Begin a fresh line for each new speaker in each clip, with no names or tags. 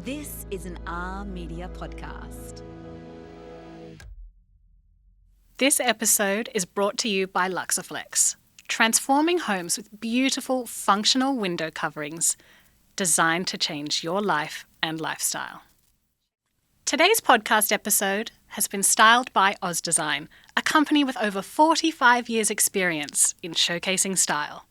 This is an R Media podcast.
This episode is brought to you by Luxaflex, transforming homes with beautiful, functional window coverings designed to change your life and lifestyle. Today's podcast episode has been styled by Oz Design, a company with over 45 years' experience in showcasing style.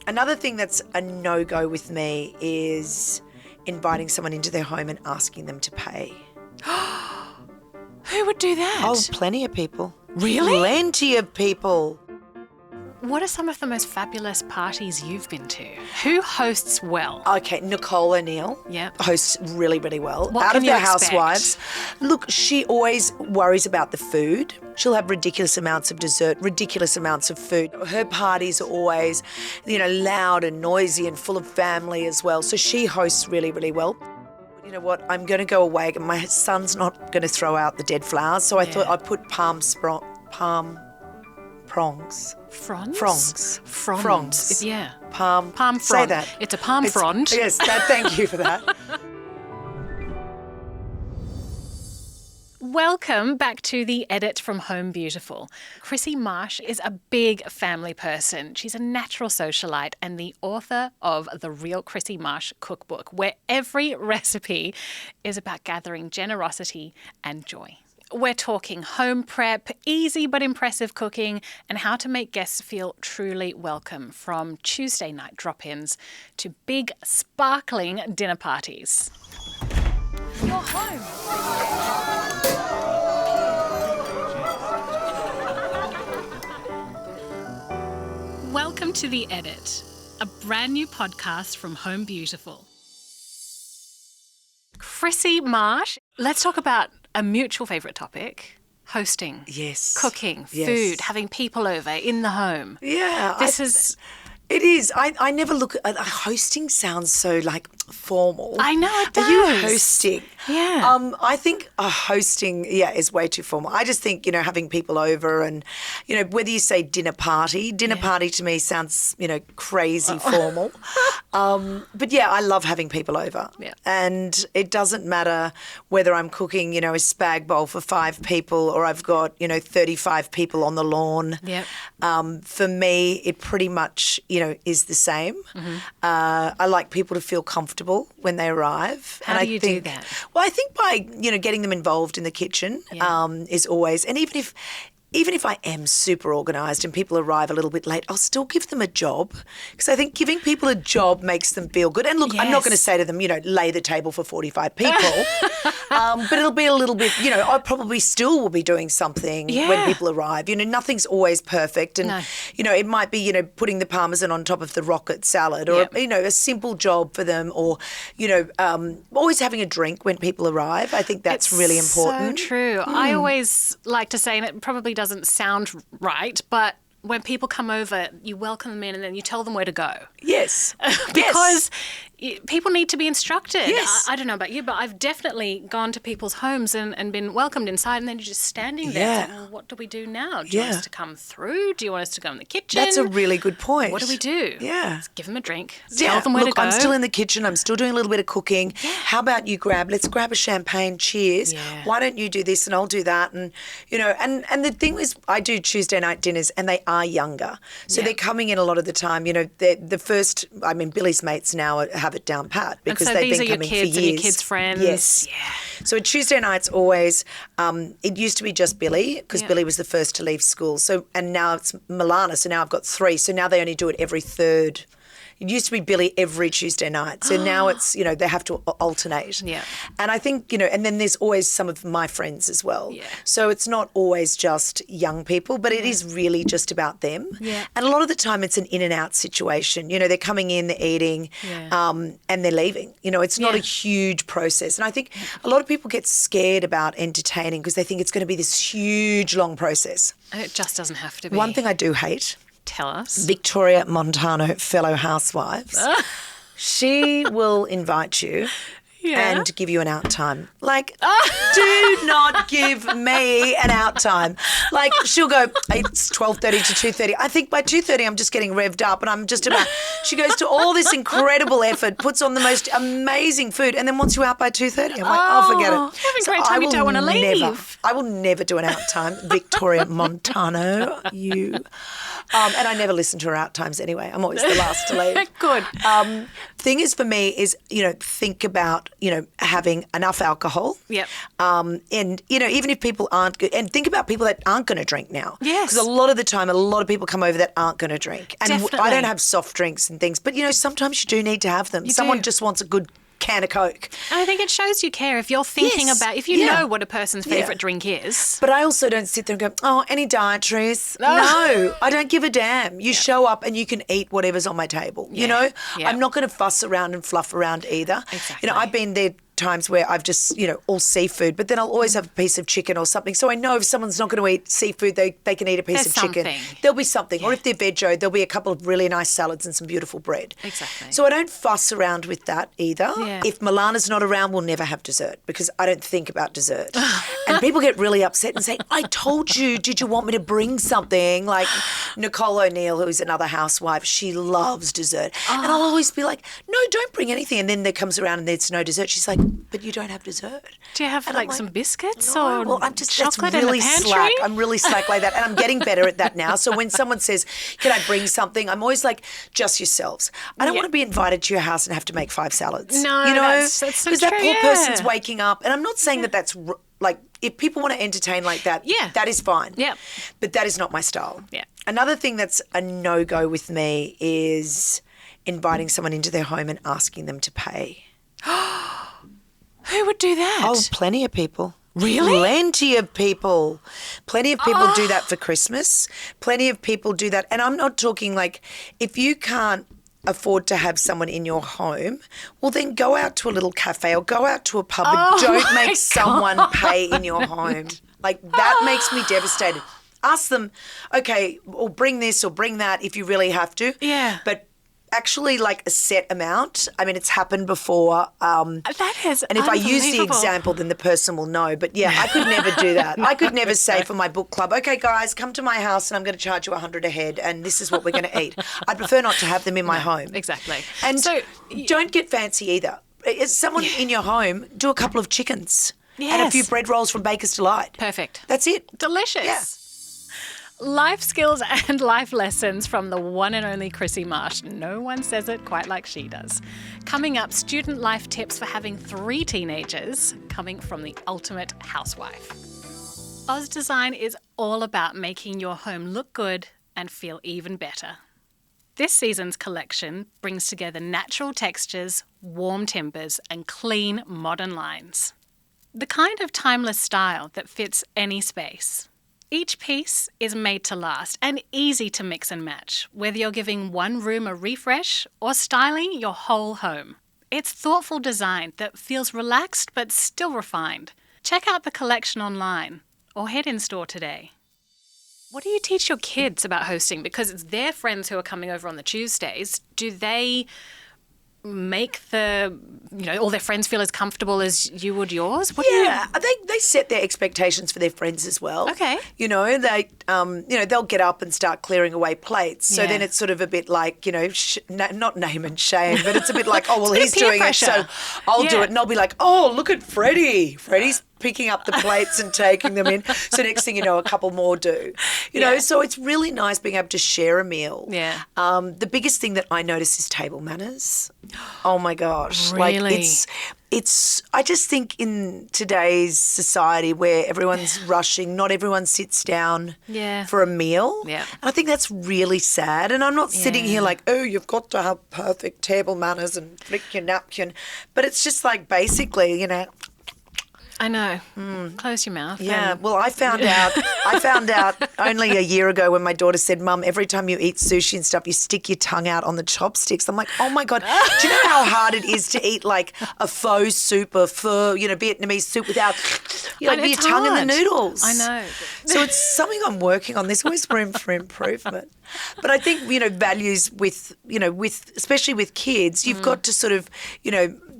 Another thing that's a no-go with me is inviting someone into their home and asking them to pay.
Who would do that?
Oh, plenty of people.
Really?
Plenty of people.
What are some of the most fabulous parties you've been to? Who hosts well?
Okay, Nicole O'Neill
Yep.
hosts really, really well.
What
Out
can
of
you
the
expect?
Housewives, look, she always worries about the food. She'll have ridiculous amounts of dessert, ridiculous amounts of food. Her parties are always, loud and noisy and full of family as well. So she hosts really, really well. You know what? I'm going to go away. My son's not going to throw out the dead flowers, so I thought I'd put prongs.
Fronds?
Fronds.
Yeah.
Palm
Palm
Say
frond.
that.
It's a palm frond.
Yes, thank you for that.
Welcome back to the edit from Home Beautiful. Krissy Marsh is a big family person. She's a natural socialite and the author of the Real Krissy Marsh cookbook, where every recipe is about gathering generosity and joy. We're talking home prep, easy but impressive cooking, and how to make guests feel truly welcome, from Tuesday night drop-ins to big, sparkling dinner parties. You're home. Welcome to The Edit, a brand new podcast from Home Beautiful. Krissy Marsh, let's talk about a mutual favourite topic: hosting.
Yes.
Cooking,
Yes.
food, having people over in the home.
Yeah.
It
is. I never look at hosting sounds so formal.
I know it does.
Are you hosting?
Yeah.
I think hosting, is way too formal. I just think, having people over and, whether you say dinner party to me sounds, crazy formal. But yeah, I love having people over.
Yeah.
And it doesn't matter whether I'm cooking, a spag bowl for 5 people or I've got, 35 people on the lawn.
Yep.
For me, it pretty much, is the same.
Mm-hmm.
I like people to feel comfortable when they arrive.
How do you do that?
Well, I think by, getting them involved in the kitchen is always, and even if I am super organised and people arrive a little bit late, I'll still give them a job, because I think giving people a job makes them feel good. And look, I'm not going to say to them, lay the table for 45 people, but it'll be a little bit, I probably still will be doing something when people arrive. Nothing's always perfect. And, it might be, putting the parmesan on top of the rocket salad or, a simple job for them, or, always having a drink when people arrive. I think that's really important.
So true. I always like to say, and it probably doesn't sound right, but when people come over, you welcome them in and then you tell them where to go.
Yes.
Because people need to be instructed.
Yes.
I don't know about you, but I've definitely gone to people's homes and been welcomed inside, and then you're just standing there. It's like, well, what do we do now? Do you want us to come through? Do you want us to go in the kitchen?
That's a really good point.
What do we do?
Yeah.
Let's give them a drink. Tell them where to go.
I'm still in the kitchen. I'm still doing a little bit of cooking. Yeah. How about let's grab a champagne. Cheers. Yeah. Why don't you do this and I'll do that? And, and the thing is, I do Tuesday night dinners and they are younger. So they're coming in a lot of the time. The first, Billy's mates now have it down pat because they've been coming for years.
These are your kids and your kids' friends.
Yes. Yeah. So Tuesday nights always, it used to be just Billy, because Billy was the first to leave school. So, and now it's Milana. So now I've got 3. So now they only do it every third. It used to be Billy every Tuesday night. So now it's, they have to alternate. Yeah. And I think, and then there's always some of my friends as well. Yeah. So it's not always just young people, but it is really just about them. Yeah. And a lot of the time it's an in and out situation. They're coming in, they're eating, and they're leaving. It's not a huge process. And I think a lot of people get scared about entertaining because they think it's going to be this huge, long process.
And it just doesn't have to be.
One thing I do hate.
Tell us.
Victoria Montano, fellow housewives. She will invite you and give you an out time. Like, do not give me an out time. Like, she'll go, it's 12:30 to 2:30. I think by 2:30 I'm just getting revved up and I'm just about, she goes to all this incredible effort, puts on the most amazing food and then wants you out by 2:30. I'm like, oh, forget it.
Having a great time, you don't want to leave.
I will never do an out time. Victoria Montano, you. And I never listen to her out times anyway. I'm always the last to leave.
Good.
Thing is for me is, think about, having enough alcohol.
Yep.
And, even if people aren't good, and think about people that aren't going to drink now.
Yes.
Because a lot of the time, a lot of people come over that aren't going to drink. And
Definitely.
I don't have soft drinks and things, but, sometimes you do need to have them. Someone just wants a good can of Coke.
And I think it shows you care if you're thinking about, if you know what a person's favourite drink is.
But I also don't sit there and go, oh, any dietaries? No, I don't give a damn. You show up and you can eat whatever's on my table,
Yeah.
I'm not going to fuss around and fluff around either.
Exactly.
I've been there times where I've just, all seafood, but then I'll always have a piece of chicken or something. So I know if someone's not going to eat seafood, they can eat a piece
There's
of chicken.
something.
There'll be something. Or if they're veggie, there'll be a couple of really nice salads and some beautiful bread.
Exactly.
So I don't fuss around with that either.
Yeah.
If Milana's not around, we'll never have dessert because I don't think about dessert. And people get really upset and say, I told you, did you want me to bring something? Like Nicole O'Neill, who is another housewife, she loves dessert. And I'll always be like, no, don't bring anything. And then there comes around and there's no dessert. She's like, but you don't have dessert.
Do you have
And
like
I'm
some biscuits
no,
or
well, I'm just
chocolate
that's really
in the pantry?
slack. I'm really slack like that, and I'm getting better at that now. So when someone says, "Can I bring something?" I'm always like, "Just yourselves." I don't want to be invited to your house and have to make 5 salads.
No, that's so
because that
true,
poor
yeah.
person's waking up, and I'm not saying that that's like if people want to entertain like that, that is fine.
Yeah,
but that is not my style.
Yeah.
Another thing that's a no-go with me is inviting someone into their home and asking them to pay.
Who would do that?
Oh, plenty of people.
Really?
Plenty of people. Plenty of people do that for Christmas. Plenty of people do that. And I'm not talking like if you can't afford to have someone in your home, well, then go out to a little cafe or go out to a pub and don't make someone pay in your home. Like that makes me devastated. Ask them, okay, or bring this or bring that if you really have to.
Yeah.
But actually like a set amount. I mean, it's happened before.
That is
And if I use the
unbelievable.
example, then the person will know. But yeah, I could never do that. I could never say for my book club, okay, guys, come to my house and I'm going to charge you $100 a head and this is what we're going to eat. I prefer not to have them in my home.
Exactly.
And
so
don't get fancy either. As someone in your home, do a couple of chickens and a few
Yes.
bread rolls from Baker's Delight.
Perfect.
That's it.
Delicious.
Yeah.
Life skills and life lessons from the one and only Krissy Marsh. No one says it quite like she does. Coming up, student life tips for having 3 teenagers, coming from the ultimate housewife. Oz Design is all about making your home look good and feel even better. This season's collection brings together natural textures, warm timbers, and clean modern lines. The kind of timeless style that fits any space. Each piece is made to last and easy to mix and match, whether you're giving one room a refresh or styling your whole home. It's thoughtful design that feels relaxed but still refined. Check out the collection online or head in store today. What do you teach your kids about hosting? Because it's their friends who are coming over on the Tuesdays. Do they make all their friends feel as comfortable as you would yours?
They set their expectations for their friends as well.
Okay.
They'll get up and start clearing away plates. So then it's sort of a bit like, not name and shame, but it's a bit like, oh, well, he's
peer
doing
pressure.
it, so I'll do it. And I'll be like, oh, look at Freddie. Freddie's picking up the plates and taking them in. So next thing you know, a couple more do. You know, so it's really nice being able to share a meal.
Yeah.
The biggest thing that I notice is table manners. Oh my gosh.
Really?
Like it's I just think in today's society where everyone's rushing, not everyone sits down for a meal.
Yeah.
And I think that's really sad. And I'm not sitting here like, oh, you've got to have perfect table manners and flick your napkin. But it's just like basically,
I know. Close your mouth.
Yeah,
and-
well, I found out only a year ago when my daughter said, Mum, every time you eat sushi and stuff, you stick your tongue out on the chopsticks. I'm like, oh my God, do you know how hard it is to eat like a faux soup, a Vietnamese soup without your tongue in the noodles?
I know.
So it's something I'm working on. There's always room for improvement. But I think, values with especially with kids, you've got to sort of,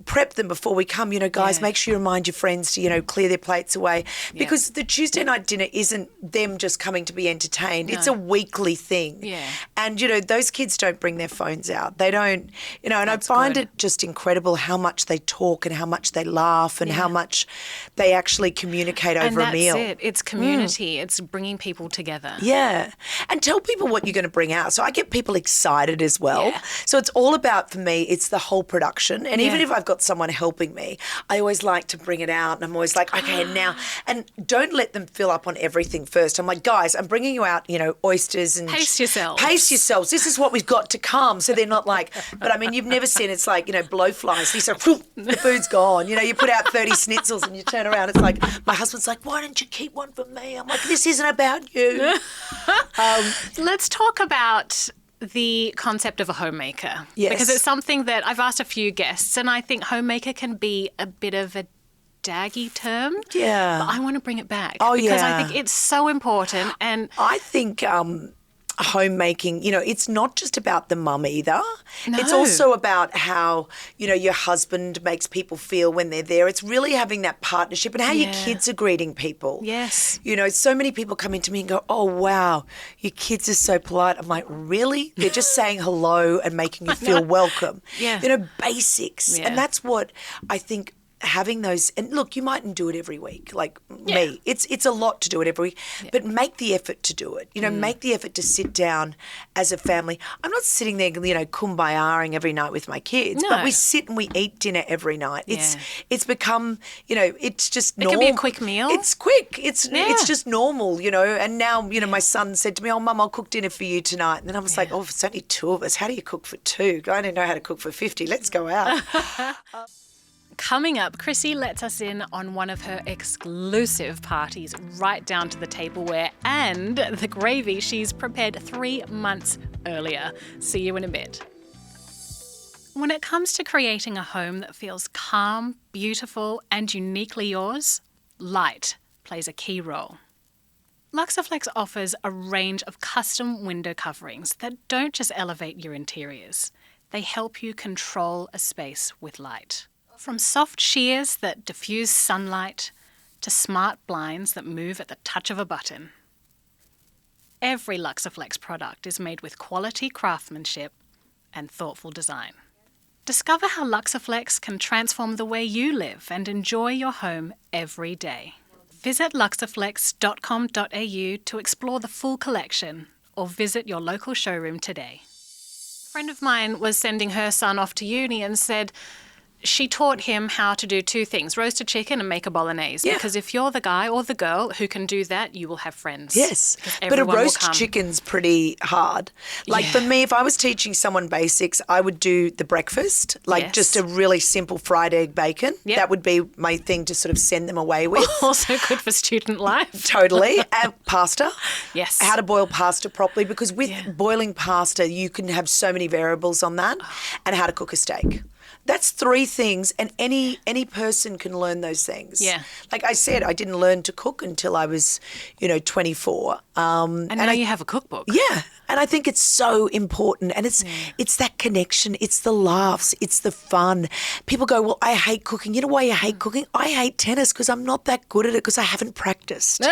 prep them before we come, guys, make sure you remind your friends to, clear their plates away. Because the Tuesday night dinner isn't them just coming to be entertained. It's a weekly thing.
Yeah.
And, those kids don't bring their phones out. They don't, and I find it just incredible how much they talk and how much they laugh and how much they actually communicate over a meal.
And that's it. It's community. It's bringing people together.
Yeah. And tell people what you're going to bring out. So I get people excited as well. Yeah. So it's all about, for me, it's the whole production. And even if I've got someone helping me, I always like to bring it out. And I'm always like, okay, now. And don't let them fill up on everything first. I'm like, guys, I'm bringing you out, oysters and.
Pace yourselves.
Pace yourselves. This is what we've got to come. So they're not like, but I mean, you've never seen it's like, blowflies. These are, the food's gone. You put out 30 schnitzels and you turn around. It's like, my husband's like, why don't you keep one for me? I'm like, this isn't about you.
Let's talk about the concept of a homemaker.
Yes.
Because it's something that I've asked a few guests, and I think homemaker can be a bit of a daggy term.
Yeah.
But I want to bring it back.
Oh,
because I think it's so important. And
I think homemaking, it's not just about the mum either.
No.
It's also about how, your husband makes people feel when they're there. It's really having that partnership and how your kids are greeting people.
Yes.
So many people come into me and go, oh, wow, your kids are so polite. I'm like, really? They're just saying hello and making you feel welcome.
Yeah.
Basics.
Yeah.
And that's what I think having those, and look, you mightn't do it every week, like me. It's a lot to do it every week, but make the effort to do it. Make the effort to sit down as a family. I'm not sitting there, kumbayaing every night with my kids, but we sit and we eat dinner every night. It's become, it's just normal.
It can be a quick meal.
It's quick. It's just normal, And now, my son said to me, oh, Mum, I'll cook dinner for you tonight. And then I was like, oh, it's only 2 of us. How do you cook for 2? I don't know how to cook for 50. Let's go out.
Coming up, Krissy lets us in on one of her exclusive parties, right down to the tableware and the gravy she's prepared 3 months earlier. See you in a bit. When it comes to creating a home that feels calm, beautiful, and uniquely yours, light plays a key role. Luxaflex offers a range of custom window coverings that don't just elevate your interiors. They help you control a space with light. From soft sheers that diffuse sunlight to smart blinds that move at the touch of a button. Every Luxaflex product is made with quality craftsmanship and thoughtful design. Discover how Luxaflex can transform the way you live and enjoy your home every day. Visit luxaflex.com.au to explore the full collection or visit your local showroom today. A friend of mine was sending her son off to uni and said, she taught him how to do 2 things, roast a chicken and make a bolognese. Because if you're the guy or the girl who can do that, you will have friends.
Yes, but a roast chicken's pretty hard. Like for me, if I was teaching someone basics, I would do the breakfast, just a really simple fried egg bacon. Yep. That would be my thing to sort of send them away with.
Also good for student life.
Totally. And pasta.
Yes.
How to boil pasta properly, because with boiling pasta, you can have so many variables on that, and how to cook a steak. That's 3 things, and any person can learn those things. Yeah. Like I said, I didn't learn to cook until I was, 24.
And now you have a cookbook.
Yeah. And I think it's so important. And it's that connection. It's the laughs. It's the fun. People go, well, I hate cooking. You know why you hate cooking? I hate tennis because I'm not that good at it because I haven't practiced.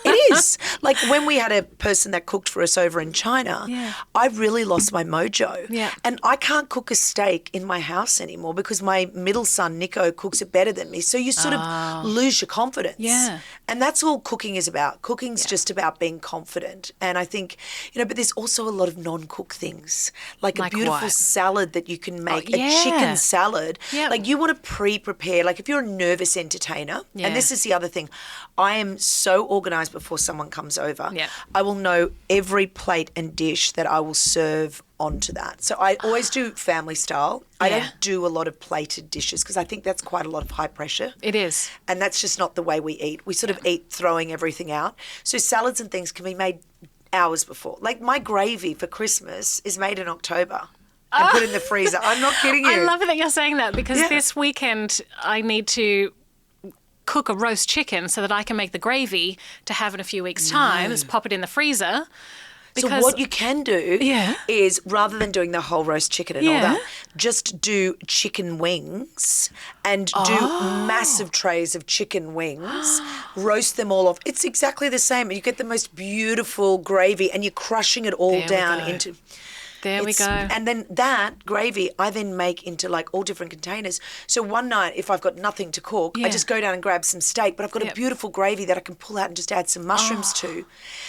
It is. Like when we had a person that cooked for us over in China, I really lost my mojo. Yeah. And I can't cook a steak in my house anymore because my middle son, Nico, cooks it better than me. So you sort of lose your confidence. Yeah. And that's all cooking is about. Cooking's just about being confident. And I think, but there's also a lot of non-cooked things, like a beautiful salad that you can make, a chicken salad. Yep. Like you want to pre-prepare, like if you're a nervous entertainer, and this is the other thing, I am so organised before someone comes over. Yep. I will know every plate and dish that I will serve onto that. So I always do family style. I don't do a lot of plated dishes because I think that's quite a lot of high pressure.
It is.
And that's just not the way we eat. We sort of eat throwing everything out. So salads and things can be made hours before. Like my gravy for Christmas is made in October and put in the freezer. I'm not kidding you.
I love it that you're saying that because this weekend I need to cook a roast chicken so that I can make the gravy to have in a few weeks' time. Just pop it in the freezer.
So what you can do
Yeah.
is, rather than doing the whole roast chicken and all
Yeah.
that, just do chicken wings and do massive trays of chicken wings, roast them all off. It's exactly the same. You get the most beautiful gravy and you're crushing it all
There we
down
go.
into...
There we go.
And then that gravy I then make into like all different containers. So one night, if I've got nothing to cook, I
Yeah.
just go down and grab some steak, but I've got a beautiful gravy that I can pull out and just add some mushrooms to.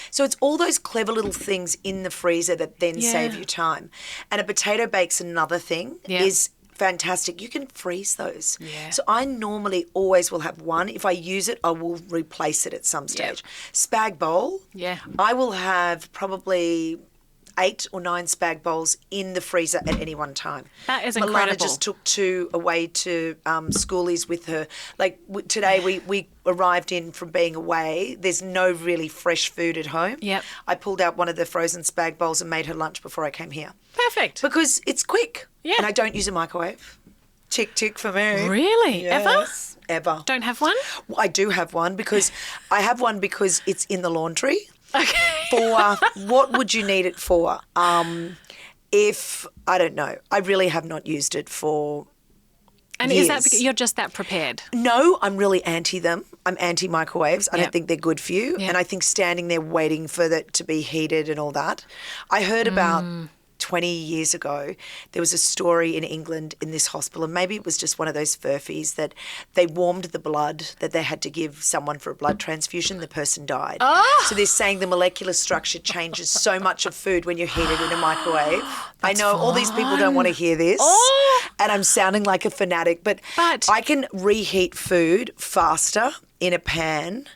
So it's all those clever little things in the freezer that then save you time. And a potato bake's another thing is fantastic. You can freeze those.
Yeah.
So I normally always will have one. If I use it, I will replace it at some stage. Spag bowl.
Yeah.
I will have probably 8 or 9 spag bowls in the freezer at any one time.
That is
Milana
incredible.
just took 2 away to schoolies with her. Like today we arrived in from being away. There's no really fresh food at home.
Yep.
I pulled out one of the frozen spag bowls and made her lunch before I came here.
Perfect.
Because it's quick.
Yeah.
And I don't use a microwave. Tick, tick for me.
Really?
Yes. Ever.
Don't have one?
I do have one because it's in the laundry.
Okay.
For what would you need it for? If I don't know, I really have not used it for.
And
years.
is that because you're just that prepared?
No, I'm really anti them. I'm anti microwaves. I
Yep.
don't think they're good for you.
Yep.
And I think standing there waiting for it to be heated and all that. I heard about 20 years ago, there was a story in England in this hospital, and maybe it was just one of those furfies, that they warmed the blood that they had to give someone for a blood transfusion. The person died.
Oh.
So they're saying the molecular structure changes so much of food when you heat it in a microwave. I know all these people don't want to hear this, and I'm sounding like a fanatic, but I can reheat food faster in a pan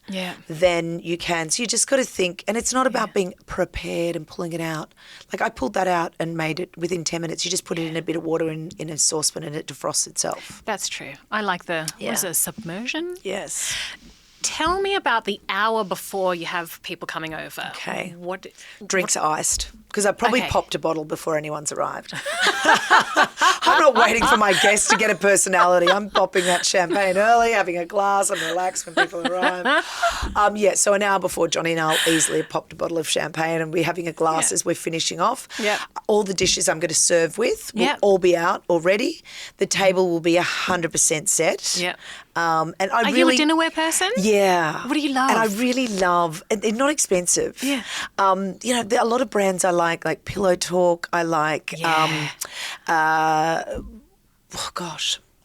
than you can. So you just got to think, and it's not about being prepared and pulling it out. Like I pulled that out and made it within 10 minutes. You just put it in a bit of water in a saucepan and it defrosts itself.
That's true. I like what is it, submersion?
Yes.
Tell me about the hour before you have people coming over.
Okay.
What
Drinks are iced, because I probably
Okay.
popped a bottle before anyone's arrived. I'm not waiting for my guests to get a personality. I'm popping that champagne early, having a glass, and relax when people arrive. So an hour before, Johnny and I'll easily have popped a bottle of champagne, and we're having a glass as we're finishing off.
Yep.
All the dishes I'm going to serve with will
Yep.
all be out already. The table will be 100% set.
Yep.
And I
Are
really,
you a dinnerware person?
Yeah.
What do you love?
And I really love, and they're not expensive.
Yeah.
There are a lot of brands I like Pillow Talk. I like,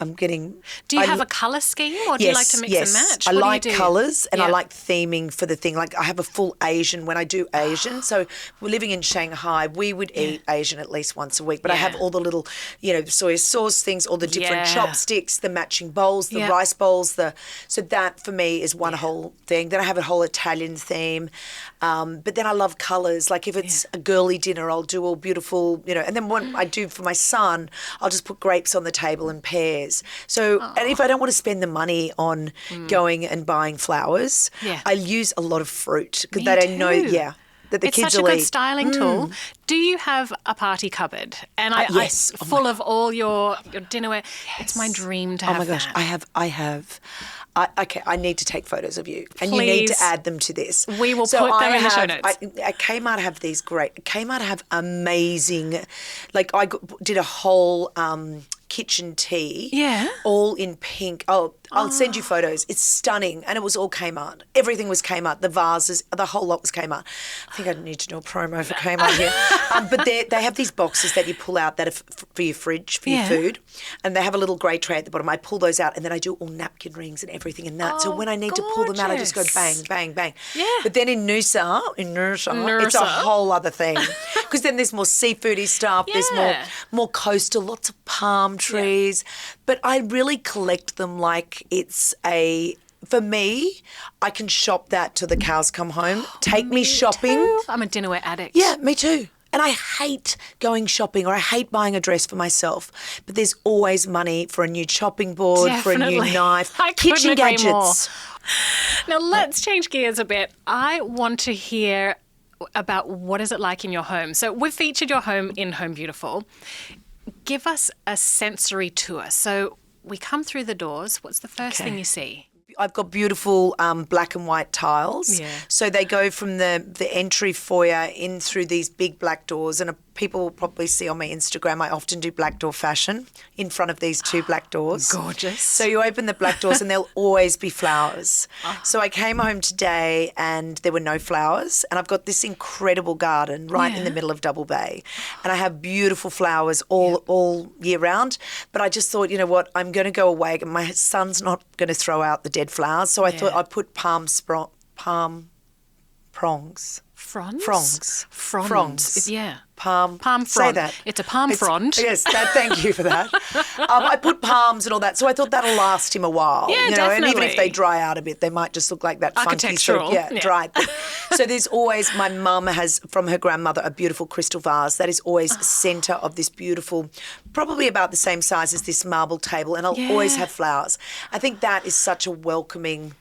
I'm getting...
Do you have a colour scheme, or do you like to mix and match?
I
What do you
like
do?
colours and I
Yeah.
like theming for the thing. Like I have a full Asian when I do Asian. So we're living in Shanghai. We would eat Asian at least once a week. But I have all the little, soy sauce things, all the different chopsticks, the matching bowls, the rice bowls. So that for me is one whole thing. Then I have a whole Italian theme. But then I love colours. Like if it's a girly dinner, I'll do all beautiful, and then what I do for my son, I'll just put grapes on the table and pears. So, and if I don't want to spend the money on going and buying flowers, I use a lot of fruit because that I know, that the
it's
kids
such a
will
good
eat.
line tool. Do you have a party cupboard? And
yes.
full of all your dinnerware. It's my dream to have
Oh my gosh,
that.
I have. Okay, I need to take photos of you, and you need to
Please.
add them to this.
We will put them in the show notes.
At Kmart have these great. Kmart have amazing. Like I did a whole kitchen tea.
Yeah.
All in pink. I'll send you photos. It's stunning, and it was all Kmart. Everything was Kmart. The vases, the whole lot was Kmart. I think I need to do a promo for Kmart here. But they have these boxes that you pull out that are for your fridge, for your food, and they have a little grey tray at the bottom. I pull those out, and then I do all napkin rings and everything in that. So when I need to pull them out, I just go bang, bang, bang.
Yeah.
But then in Noosa, it's a whole other thing, because then there's more seafoody stuff. There's more coastal, lots of palm trees. But I really collect them like it's for me, I can shop that till the cows come home. Take me shopping.
Too. I'm a dinnerware addict.
Yeah, me too. And I hate going shopping, or I hate buying a dress for myself. But there's always money for a new chopping board, for a new knife,
I
kitchen
couldn't agree more.
gadgets.
Now let's change gears a bit. I want to hear about what is it like in your home. So we've featured your home in Home Beautiful. Give us a sensory tour. So we come through the doors. What's the first thing you see?
I've got beautiful black and white tiles.
Yeah.
So they go from the entry foyer in through these big black doors, and people will probably see on my Instagram, I often do black door fashion in front of these two black doors.
Gorgeous.
So you open the black doors and there'll always be flowers. So I came home today and there were no flowers, and I've got this incredible garden right in the middle of Double Bay, and I have beautiful flowers all year round. But I just thought, you know what, I'm going to go away. My son's not going to throw out the dead flowers, so I thought I'd put palm prongs.
Fronds?
Fronds.
Yeah.
Palm
frond.
Say that.
It's a palm frond.
Yes, thank you for that. I put palms and all that, so I thought that'll last him a while.
Yeah,
you know,
definitely.
And even if they dry out a bit, they might just look like that funky sort of, dried thing. So there's always, my mum has, from her grandmother, a beautiful crystal vase that is always centre of this beautiful, probably about the same size as this marble table, and I'll always have flowers. I think that is such a welcoming,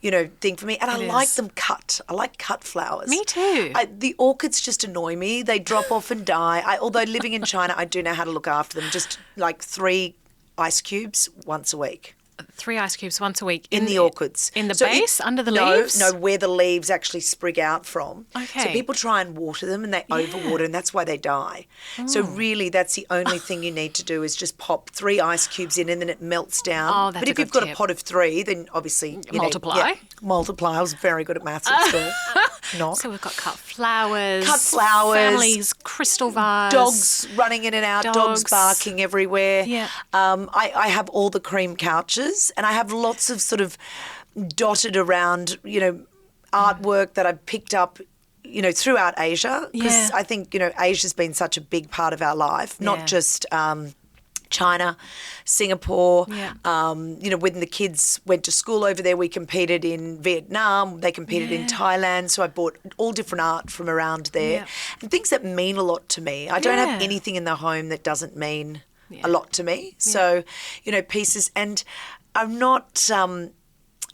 you know, thing for me. And I like them cut. I like cut flowers.
Me too.
The orchids just annoy me. They drop off and die. Although living in China, I do know how to look after them. Just like 3 ice cubes once a week.
3 ice cubes once a week.
In the orchids.
In the base, under the leaves?
No, where the leaves actually sprig out from.
Okay.
So people try and water them and they overwater, and that's why they die. So really that's the only thing you need to do is just pop 3 ice cubes in and then it melts down.
Oh, that's
But if you've got a pot of 3, then obviously you
multiply.
Multiply. I was very good at maths at school. Not.
So we've got cut flowers.
Families,
crystal vase.
dogs running in and out, dogs barking everywhere.
Yeah.
I have all the cream couches, and I have lots of sort of dotted around, you know, artwork that I've picked up, you know, throughout Asia. Because I think, you know, Asia's been such a big part of our life, not just China, Singapore.
Yeah.
You know, when the kids went to school over there, we competed in Vietnam. They competed in Thailand. So I bought all different art from around there and things that mean a lot to me. I don't have anything in the home that doesn't mean a lot to me. So, you know, pieces. And I'm not...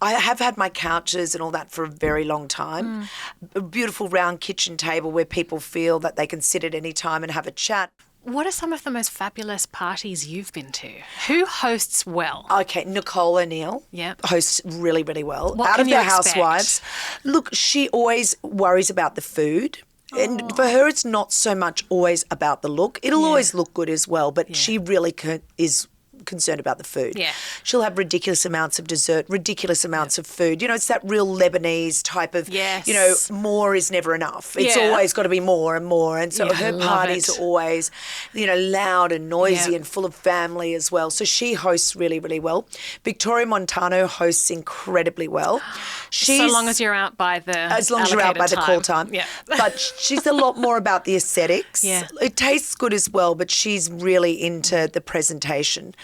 I have had my couches and all that for a very long time. A beautiful round kitchen table where people feel that they can sit at any time and have a chat.
What are some of the most fabulous parties you've been to? Who hosts well?
Okay, Nicole O'Neill hosts really, really well.
What
Out
can
of
you
the
expect?
Housewives. Look, she always worries about the food. And for her, it's not so much always about the look. It'll always look good as well, but she really is concerned about the food.
Yeah.
She'll have ridiculous amounts of dessert, ridiculous amounts of food. You know, it's that real Lebanese type of, you know, more is never enough. It's always got to be more and more. And so her parties are always, you know, loud and noisy and full of family as well. So she hosts really, really well. Victoria Montano hosts incredibly well.
So long as you're out by the
As long as you're out by the call time.
Yeah.
But she's a lot more about the aesthetics.
Yeah.
It tastes good as well, but she's really into the presentation.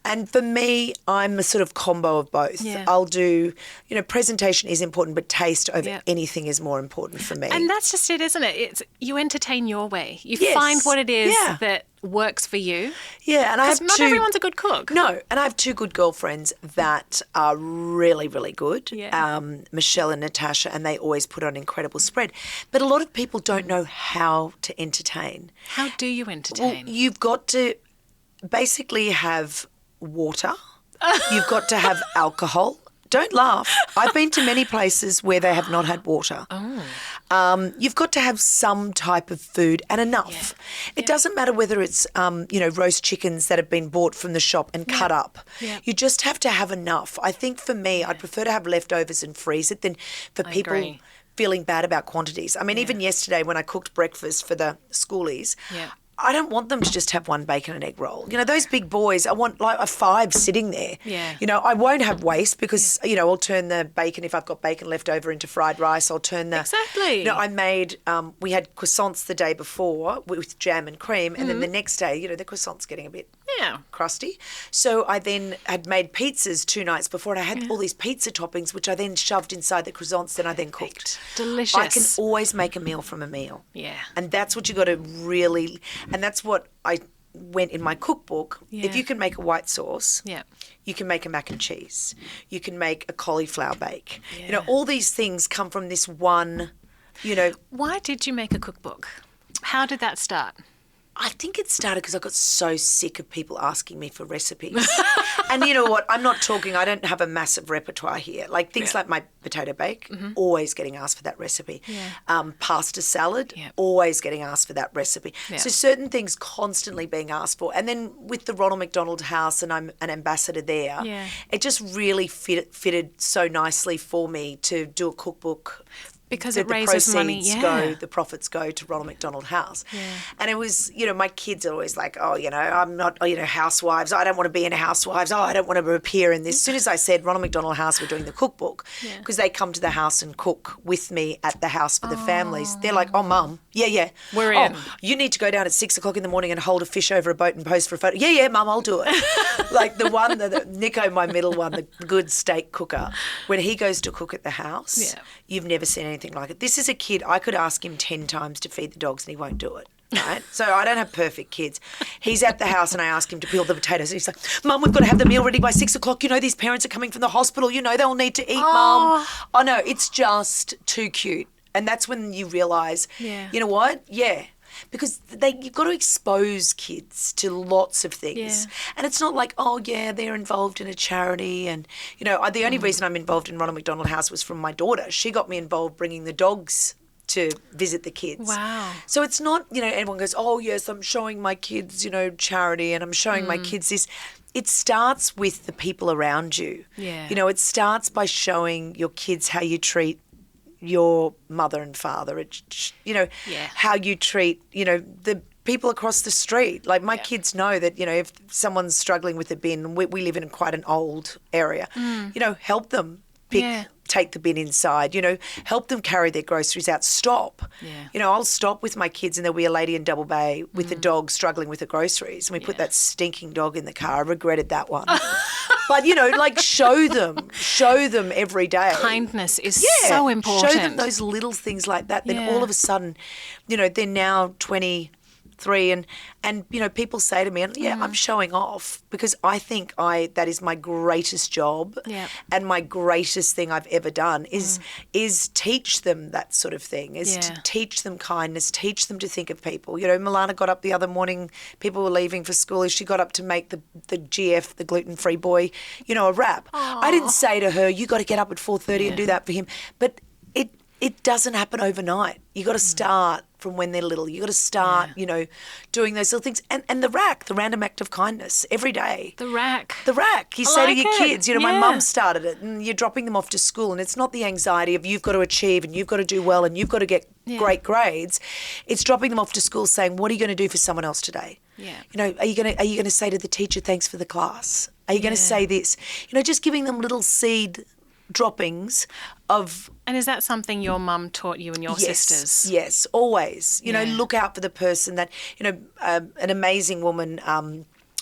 And for me, I'm a sort of combo of both.
Yeah.
I'll do, you know, presentation is important, but taste over anything is more important for me.
And that's just it, isn't it? It's you entertain your way. You find what it is that works for you.
Yeah, and I have
not everyone's a good cook.
No, and I have 2 good girlfriends that are really, really good.
Yeah.
Michelle and Natasha, and they always put on incredible spread. But a lot of people don't know how to entertain.
How do you entertain?
Well, you've got to basically have water. You've got to have alcohol. Don't laugh. I've been to many places where they have not had water. You've got to have some type of food and enough. It doesn't matter whether it's, you know, roast chickens that have been bought from the shop and cut up. You just have to have enough. I think for me, I'd prefer to have leftovers and freeze it than for people feeling bad about quantities. I mean, even yesterday when I cooked breakfast for the schoolies, I don't want them to just have 1 bacon and egg roll. You know, those big boys, I want like a 5 sitting there.
Yeah.
You know, I won't have waste because, you know, I'll turn the bacon, if I've got bacon left over, into fried rice. I'll turn the...
Exactly.
You know, I made, we had croissants the day before with jam and cream, and then the next day, you know, the croissants getting a bit crusty. So I then had made pizzas 2 nights before, and I had all these pizza toppings, which I then shoved inside the croissants, then I then cooked.
Delicious.
I can always make a meal from a meal.
Yeah.
And that's what you got to really... And that's what I went in my cookbook. If you can make a white sauce, you can make a mac and cheese, you can make a cauliflower bake. You know, all these things come from this one, you know.
Why did you make a cookbook? How did that start?
I think it started because I got so sick of people asking me for recipes. And you know what? I don't have a massive repertoire here. Like things like my potato bake, always getting asked for that recipe.
Yeah.
Pasta salad, always getting asked for that recipe.
Yeah.
So certain things constantly being asked for. And then with the Ronald McDonald House, and I'm an ambassador there, it just really fitted so nicely for me to do a cookbook.
Because it raises money,
The profits go to Ronald McDonald House. Yeah. And it was, my kids are always like, I'm not, housewives. I don't want to be in housewives. I don't want to appear in this. As soon as I said Ronald McDonald House, we're doing the cookbook, because they come to the house and cook with me at the house for the families. They're like, oh, Mum,
we're in.
You need to go down at 6 o'clock in the morning and hold a fish over a boat and pose for a photo. Yeah, Mum, I'll do it. Like the one, Nico, my middle one, the good steak cooker, when he goes to cook at the house, you've never seen anything like it. This is a kid, I could ask him 10 times to feed the dogs and he won't do it. Right? So I don't have perfect kids. He's at the house and I ask him to peel the potatoes. And he's like, Mum, we've got to have the meal ready by 6 o'clock. These parents are coming from the hospital. They'll need to eat, Mum. Oh, no, it's just too cute. And that's when you realise, you know what? Yeah. Because you've got to expose kids to lots of things. Yeah. And it's not like, they're involved in a charity. And, the only reason I'm involved in Ronald McDonald House was from my daughter. She got me involved bringing the dogs to visit the kids.
Wow.
So it's not, everyone goes, oh, yes, I'm showing my kids, charity and I'm showing my kids this. It starts with the people around you.
Yeah.
It starts by showing your kids how you treat your mother and father, how you treat, the people across the street. Like my kids know that, if someone's struggling with a bin, we live in quite an old area, help them take the bin inside, help them carry their groceries out, stop. Yeah. I'll stop with my kids and there'll be a lady in Double Bay with a dog struggling with the groceries and we put that stinking dog in the car. I regretted that one. But, show them every day.
Kindness is so important.
Show them those little things like that. Then all of a sudden, they're now 23 and people say to me, I'm showing off because I think that is my greatest job and my greatest thing I've ever done is teach them that sort of thing, to teach them kindness, teach them to think of people. Milana got up the other morning, people were leaving for school, she got up to make the GF, the gluten-free boy, a wrap. Aww. I didn't say to her, you got to get up at 4:30 and do that for him. But it doesn't happen overnight. You got to start from when they're little. You got to start, doing those little things. And the random act of kindness every day.
The rack.
You say to your kids, my mum started it and you're dropping them off to school and it's not the anxiety of you've got to achieve and you've got to do well and you've got to get great grades. It's dropping them off to school saying, what are you going to do for someone else today? Yeah. Are you going to say to the teacher, thanks for the class? Are you going to say this? Just giving them little seed droppings of.
And is that something your mum taught you and your sisters?
Yes, always. Look out for the person that, an amazing woman,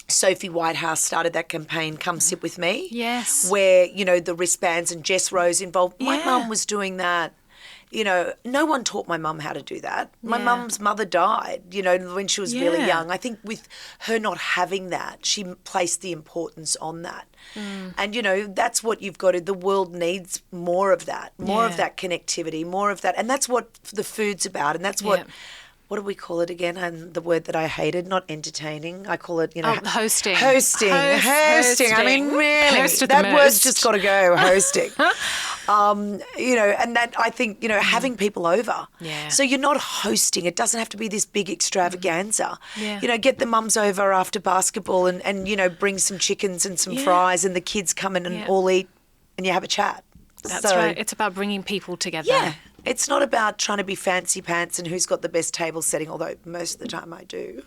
Sophie Whitehouse started that campaign, Come Sit With Me.
Yes.
Where, the wristbands and Jess Rose involved. My mum was doing that. No one taught my mum how to do that. My mum's mother died, when she was really young. I think with her not having that, she placed the importance on that. And, that's what you've got to, the world needs more of that, more of that connectivity, more of that. And that's what the food's about. And that's what do we call it again? And the word that I hated, not entertaining. I call it,
hosting.
Hosting. I mean, really, that word's just got to go, hosting. And that I think, having people over.
Yeah.
So you're not hosting. It doesn't have to be this big extravaganza. Yeah. Get the mums over after basketball and bring some chickens and some fries and the kids come in and all eat and you have a chat.
That's right. It's about bringing people together.
Yeah. It's not about trying to be fancy pants and who's got the best table setting, although most of the time I do.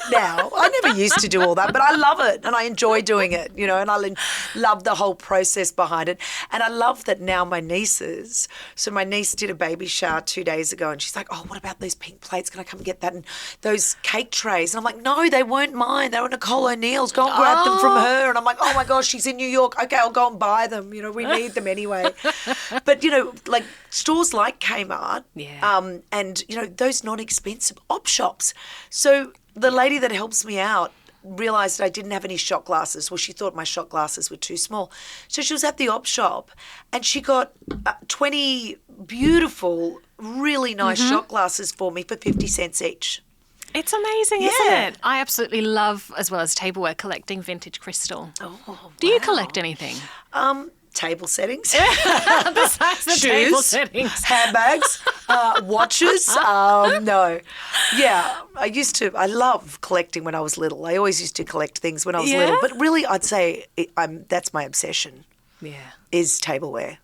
Now, I never used to do all that, but I love it and I enjoy doing it, and I love the whole process behind it. And I love that now my nieces, so my niece did a baby shower 2 days ago and she's like, oh, what about those pink plates? Can I come and get that? And those cake trays. And I'm like, no, they weren't mine. They were Nicole O'Neill's. Go and grab them from her. And I'm like, oh my gosh, she's in New York. Okay, I'll go and buy them. We need them anyway. But, like stores like Kmart and, those non-expensive op shops. So the lady that helps me out realised I didn't have any shot glasses. Well, she thought my shot glasses were too small. So she was at the op shop and she got 20 beautiful, really nice shot glasses for me for 50 cents each.
It's amazing, isn't it? I absolutely love, as well as tableware, collecting vintage crystal.
Oh,
Do you collect anything?
Table settings,
Besides the table
shoes,
settings.
handbags, watches. No, yeah, I love collecting when I was little. I always used to collect things when I was little, but really, I'd say that's my obsession.
Yeah.
Is tableware.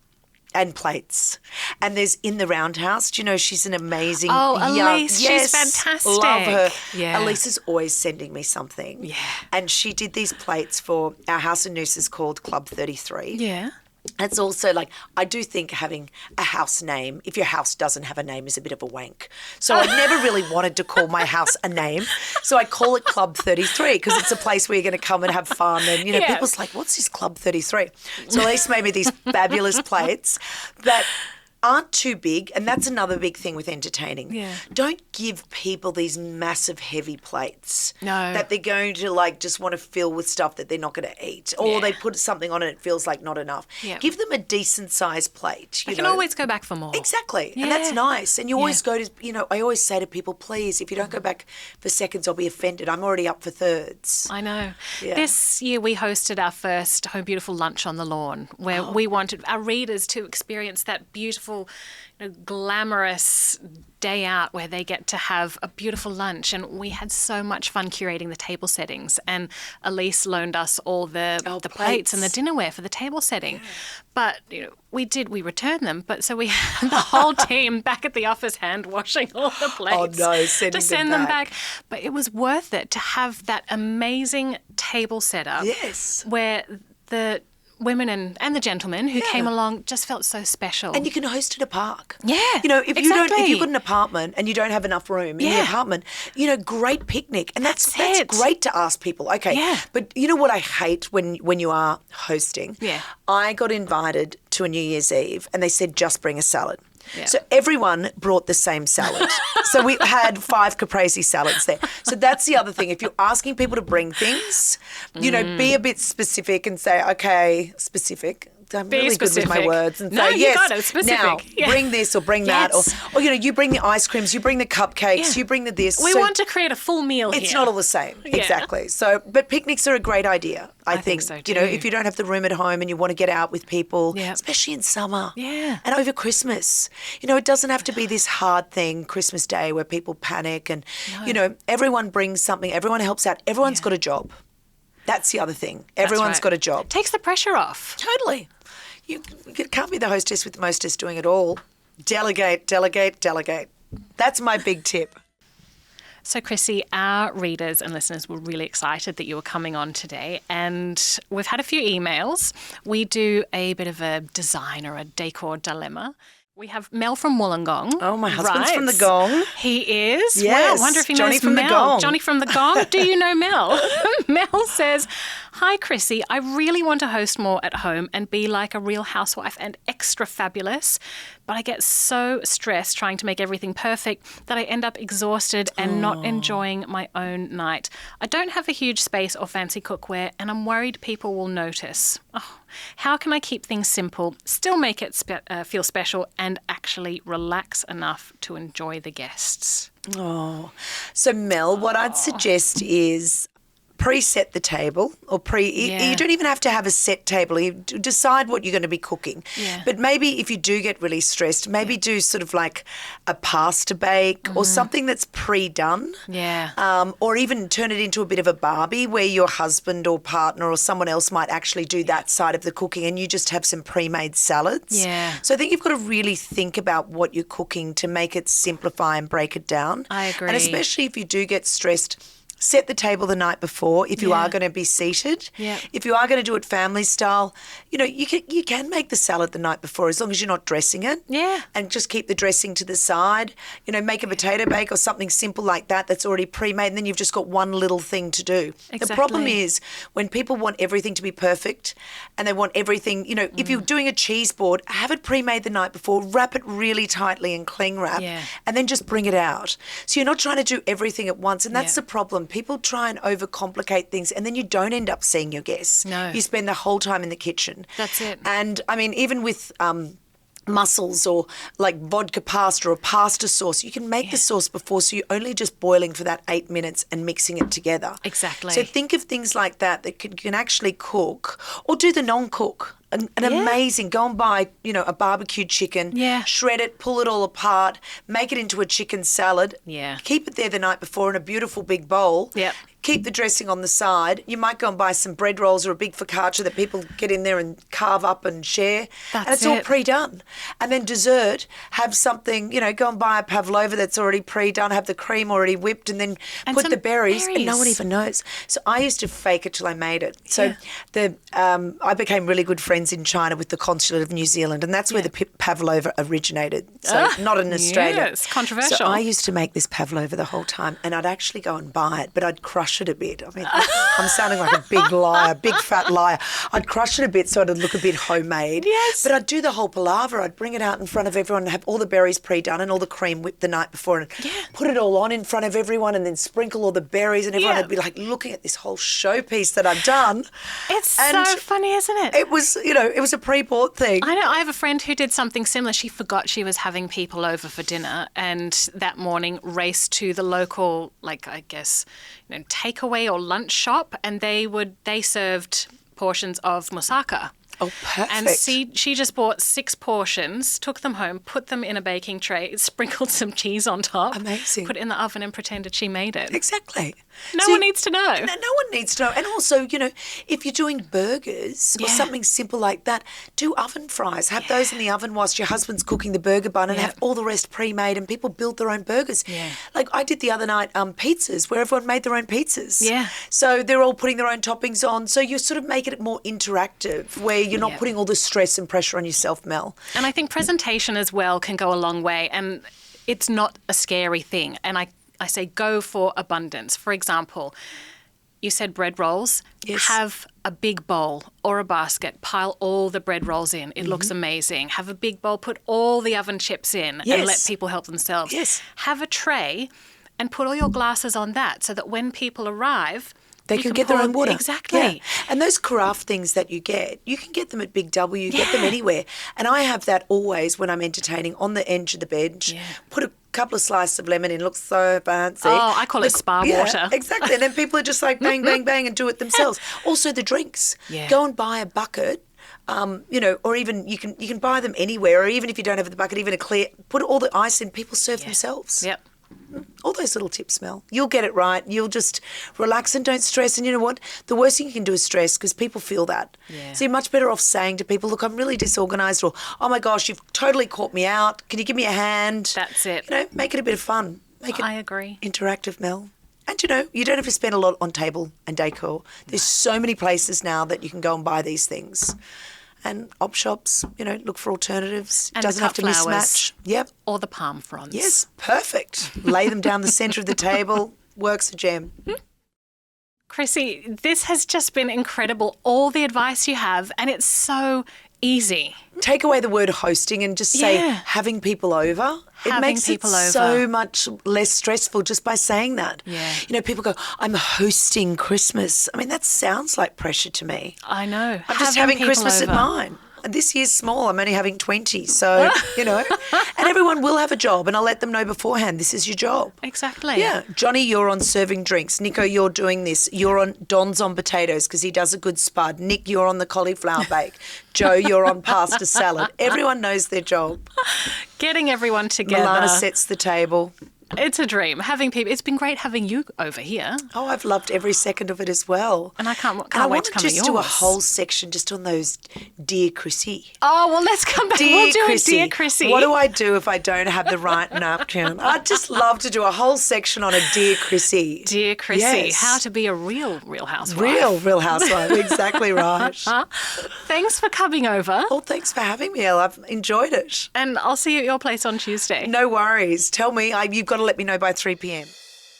And plates. And there's In the Roundhouse. Do you know she's an amazing
Elise,
young...
she's fantastic.
Love her.
Yeah.
Elise is always sending me something.
Yeah.
And she did these plates for our house in Noosa is called Club 33.
Yeah.
It's also like, I do think having a house name, if your house doesn't have a name, is a bit of a wank. So I never really wanted to call my house a name. So I call it Club 33 because it's a place where you're going to come and have fun. And, people's like, what's this Club 33? So Elise made me these fabulous plates that aren't too big, and that's another big thing with entertaining.
Yeah.
Don't give people these massive heavy plates
No.
that they're going to just want to fill with stuff that they're not going to eat, or they put something on it and it feels like not enough.
Yeah.
Give them a decent sized plate. You
can
know?
always go back for more.
Exactly.
Yeah.
And that's nice. And you always go to, I always say to people, please, if you don't go back for seconds, I'll be offended. I'm already up for thirds.
I know.
Yeah.
This year we hosted our first Home Beautiful lunch on the lawn where we wanted our readers to experience that beautiful, glamorous day out where they get to have a beautiful lunch. And we had so much fun curating the table settings. And Elise loaned us all the plates and the dinnerware for the table setting. Yeah. But we returned them. But so we had the whole team back at the office hand washing all the plates.
Oh no,
to send them back. But it was worth it to have that amazing table setup.
Yes.
Where the women and the gentlemen who came along just felt so special.
And you can host at a park.
Yeah,
if you've got an apartment and you don't have enough room in the apartment, great picnic. And that's great to ask people. Okay.
Yeah.
But you know what I hate when you are hosting?
Yeah.
I got invited to a New Year's Eve and they said just bring a salad.
Yeah.
So everyone brought the same salad. So we had 5 caprese salads there. So that's the other thing. If you're asking people to bring things, be a bit specific and say, okay, specific. I'm
Be
really
specific.
good with my words. And
No,
say,
you
yes,
got it, specific.
now
Yeah.
bring this or bring that. Or you bring the ice creams, you bring the cupcakes, you bring the this.
We
So
want to create a full meal here.
it's not all the same.
Yeah.
Exactly. So, but picnics are a great idea. I
think so too.
If you don't have the room at home and you want to get out with people,
Yeah.
especially in summer.
Yeah.
And over Christmas. It doesn't have to be this hard thing, Christmas Day, where people panic and, everyone brings something, everyone helps out, everyone's got a job. That's the other thing. Everyone's got a job.
Takes the pressure off.
Totally. You can't be the hostess with the mostess doing it all. Delegate, delegate, delegate. That's my big tip.
So, Krissy, our readers and listeners were really excited that you were coming on today, and we've had a few emails. We do a bit of a design or a decor dilemma. We have Mel from Wollongong.
Oh, my husband's from the Gong.
He is?
Yes.
Wow, I wonder if he
Johnny
knows
from the
Mel.
Gong.
Johnny from the Gong. Do you know Mel? Mel says, hi, Krissy. I really want to host more at home and be like a real housewife and extra fabulous, but I get so stressed trying to make everything perfect that I end up exhausted and not enjoying my own night. I don't have a huge space or fancy cookware, and I'm worried people will notice. Oh, how can I keep things simple, still make it feel special, and actually relax enough to enjoy the guests?
Oh, so Mel, what I'd suggest is preset the table or you don't even have to have a set table. You decide what you're going to be cooking.
Yeah.
But maybe if you do get really stressed, maybe do sort of like a pasta bake or something that's pre-done.
Yeah.
Or even turn it into a bit of a Barbie where your husband or partner or someone else might actually do that side of the cooking and you just have some pre-made salads.
Yeah.
So I think you've got to really think about what you're cooking to make it simplify and break it down.
I agree.
And especially if you do get stressed, set the table the night before if you are going to be seated.
Yeah.
If you are going to do it family style, you can make the salad the night before as long as you're not dressing it.
Yeah.
And just keep the dressing to the side. Make a potato bake or something simple like that that's already pre-made and then you've just got one little thing to do.
Exactly.
The problem is when people want everything to be perfect and they want everything, if you're doing a cheese board, have it pre-made the night before, wrap it really tightly in cling wrap and then just bring it out. So you're not trying to do everything at once and that's the problem. People try and overcomplicate things and then you don't end up seeing your guests.
No.
You spend the whole time in the kitchen.
That's it.
And I mean, even with mussels or like vodka pasta or pasta sauce. You can make the sauce before, so you're only just boiling for that 8 minutes and mixing it together.
Exactly.
So think of things like that can actually cook, or do the non-cook. An amazing, go and buy, a barbecued chicken, shred it, pull it all apart, make it into a chicken salad, keep it there the night before in a beautiful big bowl.
Yep.
Keep the dressing on the side. You might go and buy some bread rolls or a big focaccia that people get in there and carve up and share.
That's
and it's all pre-done. And then dessert, have something, go and buy a pavlova that's already pre-done, have the cream already whipped, and then put the berries, and no one even knows. So I used to fake it till I made it. So I became really good friends in China with the consulate of New Zealand, and that's where the pavlova originated. So not in Australia.
Yes, controversial.
So I used to make this pavlova the whole time, and I'd actually go and buy it, but I'd crush it a bit. I mean, I'm sounding like a big liar, big fat liar. I'd crush it a bit so it'd look a bit homemade.
Yes.
But I'd do the whole palaver. I'd bring it out in front of everyone and have all the berries pre-done and all the cream whipped the night before, and put it all on in front of everyone, and then sprinkle all the berries, and everyone would be like looking at this whole showpiece that I've done.
It's so funny, isn't it?
It was, it was a pre-bought thing.
I know. I have a friend who did something similar. She forgot she was having people over for dinner, and that morning raced to the local, takeaway or lunch shop, and they served portions of moussaka.
Oh, perfect.
And she just bought 6 portions, took them home, put them in a baking tray, sprinkled some cheese on top.
Amazing.
Put it in the oven and pretended she made it.
Exactly.
No one needs to know.
No one needs to know. And also, if you're doing burgers or something simple like that, do oven fries. Have those in the oven whilst your husband's cooking the burger bun, and have all the rest pre-made, and people build their own burgers.
Yeah.
Like I did the other night, pizzas, where everyone made their own pizzas.
Yeah.
So they're all putting their own toppings on. So you sort of make it more interactive, where you're not putting all the stress and pressure on yourself, Mel.
And I think presentation as well can go a long way, and it's not a scary thing. And I say go for abundance. For example, you said bread rolls.
Yes.
Have a big bowl or a basket. Pile all the bread rolls in. It looks amazing. Have a big bowl. Put all the oven chips in and let people help themselves.
Yes.
Have a tray and put all your glasses on that, so that when people arrive,
They can get their own water.
Exactly.
Yeah. And those carafe things that you can get them at Big W, get them anywhere. And I have that always when I'm entertaining, on the edge of the bench. Yeah. Put a couple of slices of lemon in, looks so fancy.
Oh, I call it spa water.
Exactly. And then people are just like bang, bang, bang, and do it themselves. Also the drinks.
Yeah.
Go and buy a bucket. Or even you can buy them anywhere, or even if you don't have the bucket, even a clear, put all the ice in, people serve themselves.
Yep.
All those little tips, Mel. You'll get it right. You'll just relax and don't stress. And you know what? The worst thing you can do is stress, because people feel that.
Yeah.
So you're much better off saying to people, look, I'm really disorganised, or, oh my gosh, you've totally caught me out. Can you give me a hand?
That's it.
Make it a bit of fun. Make it
I agree.
interactive, Mel. And you don't have to spend a lot on table and decor. There's so many places now that you can go and buy these things. And op shops, look for alternatives.
And
doesn't have to
flowers.
mismatch. Yep.
Or the palm fronds.
Yes, perfect. Lay them down the centre of the table. Works a gem.
Krissy, this has just been incredible, all the advice you have, and it's so easy.
Take away the word hosting and just say having people over. It makes it so much less stressful just by saying that.
Yeah.
People go, I'm hosting Christmas. I mean, that sounds like pressure to me.
I know.
I'm just having Christmas at mine. And this year's small. I'm only having 20. So, and everyone will have a job, and I'll let them know beforehand, this is your job.
Exactly.
Yeah. Johnny, you're on serving drinks. Nico, you're doing this. You're on Don's on potatoes because he does a good spud. Nick, you're on the cauliflower bake. Joe, you're on pasta salad. Everyone knows their job.
Getting everyone together.
Milana sets the table.
It's a dream. Having people. It's been great having you over here.
Oh, I've loved every second of it as well.
And I can't wait to
I
come
want
to
to just
yours.
do a whole section just on those Dear Krissy.
Oh, well, let's come back.
Dear
We'll do
Krissy.
a Dear Krissy.
What do I do if I don't have the right napkin? I'd just love to do a whole section on a Dear Krissy.
Dear Krissy,
Yes.
how to be a real housewife.
Real housewife. Exactly right.
Thanks for coming over.
Well, thanks for having me, Elle. I've enjoyed it.
And I'll see you at your place on Tuesday.
No worries. Tell me. You've got to let me know by 3 p.m.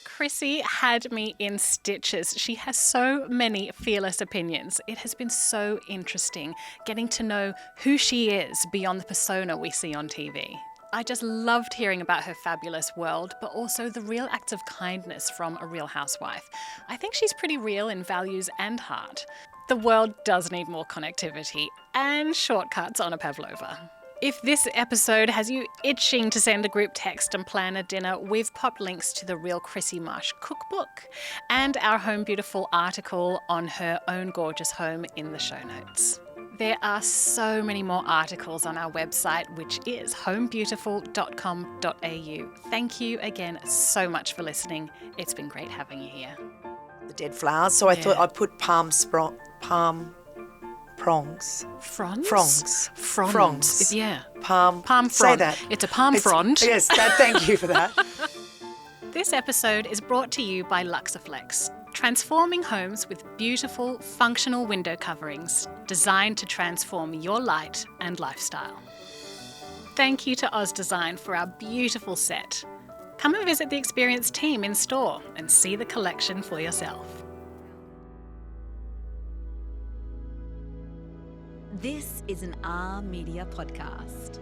Krissy had me in stitches. She has so many fearless opinions. It has been so interesting getting to know who she is beyond the persona we see on TV. I just loved hearing about her fabulous world, but also the real acts of kindness from a real housewife. I think she's pretty real in values and heart. The world does need more connectivity and shortcuts on a pavlova. If this episode has you itching to send a group text and plan a dinner, we've popped links to the Real Krissy Marsh cookbook and our Home Beautiful article on her own gorgeous home in the show notes. There are so many more articles on our website, which is homebeautiful.com.au. Thank you again so much for listening. It's been great having you here.
The dead flowers. So I thought I'd put prongs.
Fronds?
Fronds.
Yeah.
Palm
frond.
Say that.
It's a palm frond.
Yes, thank you for that.
This episode is brought to you by Luxaflex, transforming homes with beautiful, functional window coverings designed to transform your light and lifestyle. Thank you to Oz Design for our beautiful set. Come and visit the Experience team in store and see the collection for yourself.
This is an R Media podcast.